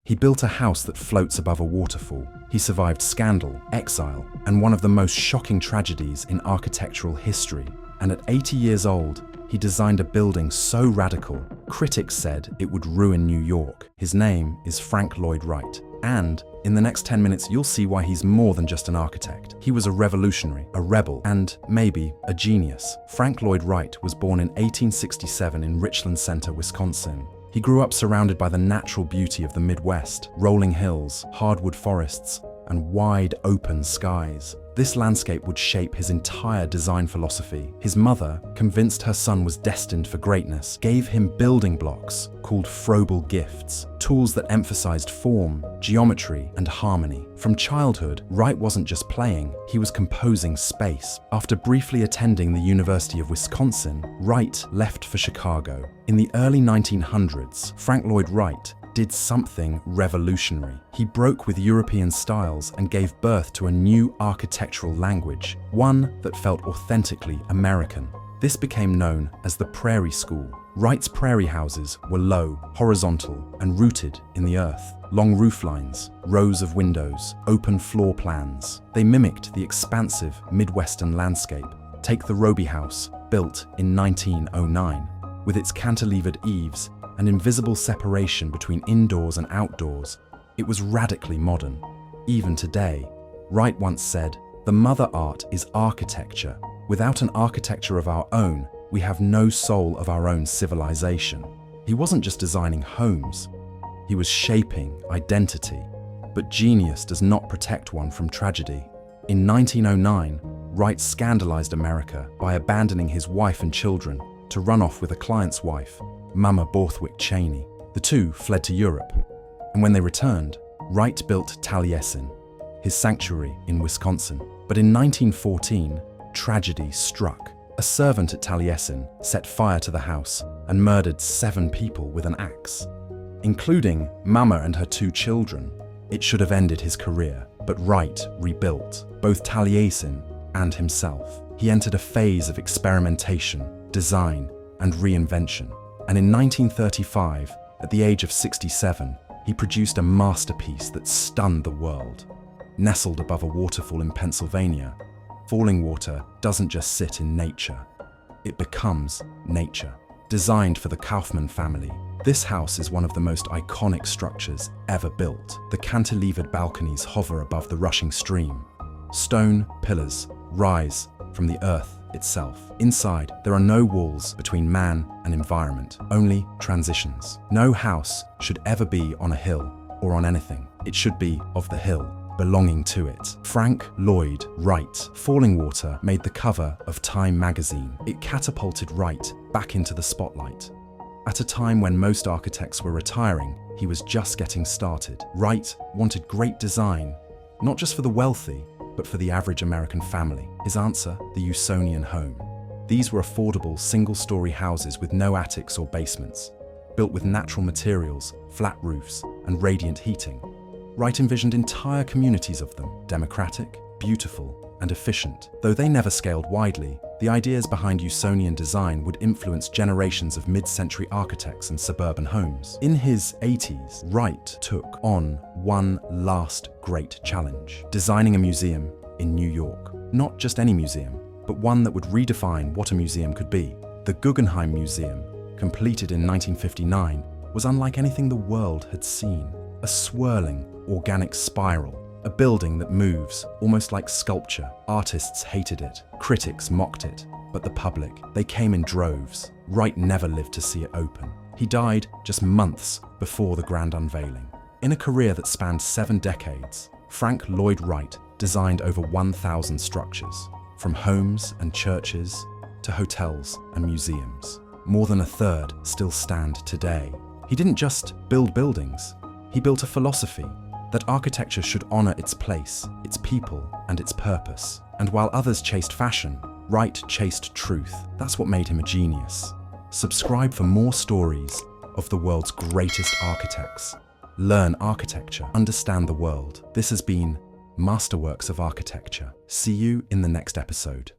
He built a house that floats above a waterfall. He survived scandal, exile, and one of the most shocking tragedies in architectural history. And at 80 years old, he designed a building so radical, critics said it would ruin New York. His name is Frank Lloyd Wright. And in the next 10 minutes, you'll see why he's more than just an architect. He was a revolutionary, a rebel, and maybe a genius. Frank Lloyd Wright was born in 1867 in Richland Center, Wisconsin. He grew up surrounded by the natural beauty of the Midwest, rolling hills, hardwood forests, and wide open skies. This landscape would shape his entire design philosophy. His mother, convinced her son was destined for greatness, gave him building blocks called Froebel gifts, tools that emphasized form, geometry, and harmony. From childhood, Wright wasn't just playing, he was composing space. After briefly attending the University of Wisconsin, Wright left for Chicago. In the early 1900s, Frank Lloyd Wright did something revolutionary. He broke with European styles and gave birth to a new architectural language, one that felt authentically American. This became known as the Prairie School. Wright's prairie houses were low, horizontal, and rooted in the earth. Long roof lines, rows of windows, open floor plans. They mimicked the expansive Midwestern landscape. Take the Roby House, built in 1909. With its cantilevered eaves, an invisible separation between indoors and outdoors, it was radically modern. Even today, Wright once said, "The mother art is architecture. Without an architecture of our own, we have no soul of our own civilization." He wasn't just designing homes, he was shaping identity. But genius does not protect one from tragedy. In 1909, Wright scandalized America by abandoning his wife and children to run off with a client's wife, Mama Borthwick Cheney. The two fled to Europe, and when they returned, Wright built Taliesin, his sanctuary in Wisconsin. But in 1914, tragedy struck. A servant at Taliesin set fire to the house and murdered 7 people with an axe, including Mama and her 2 children. It should have ended his career, but Wright rebuilt both Taliesin and himself. He entered a phase of experimentation, design, and reinvention. And in 1935, at the age of 67, he produced a masterpiece that stunned the world. Nestled above a waterfall in Pennsylvania, Fallingwater doesn't just sit in nature, it becomes nature. Designed for the Kaufman family, this house is one of the most iconic structures ever built. The cantilevered balconies hover above the rushing stream. Stone pillars rise from the earth itself. Inside, there are no walls between man and environment, only transitions. No house should ever be on a hill or on anything. It should be of the hill, belonging to it. Frank Lloyd Wright. Fallingwater made the cover of Time magazine. It catapulted Wright back into the spotlight. At a time when most architects were retiring, he was just getting started. Wright wanted great design, not just for the wealthy, but for the average American family. His answer, the Usonian home. These were affordable single-story houses with no attics or basements, built with natural materials, flat roofs, and radiant heating. Wright envisioned entire communities of them, democratic, beautiful, and efficient. Though they never scaled widely, the ideas behind Usonian design would influence generations of mid-century architects and suburban homes. In his 80s, Wright took on one last great challenge: designing a museum in New York. Not just any museum, but one that would redefine what a museum could be. The Guggenheim Museum, completed in 1959, was unlike anything the world had seen. A swirling, organic spiral, a building that moves, almost like sculpture. Artists hated it, critics mocked it, but the public, they came in droves. Wright never lived to see it open. He died just months before the grand unveiling. In a career that spanned 7 decades, Frank Lloyd Wright designed over 1,000 structures, from homes and churches to hotels and museums. More than a third still stand today. He didn't just build buildings, he built a philosophy that architecture should honor its place, its people, and its purpose. And while others chased fashion, Wright chased truth. That's what made him a genius. Subscribe for more stories of the world's greatest architects. Learn architecture, understand the world. This has been Masterworks of Architecture. See you in the next episode.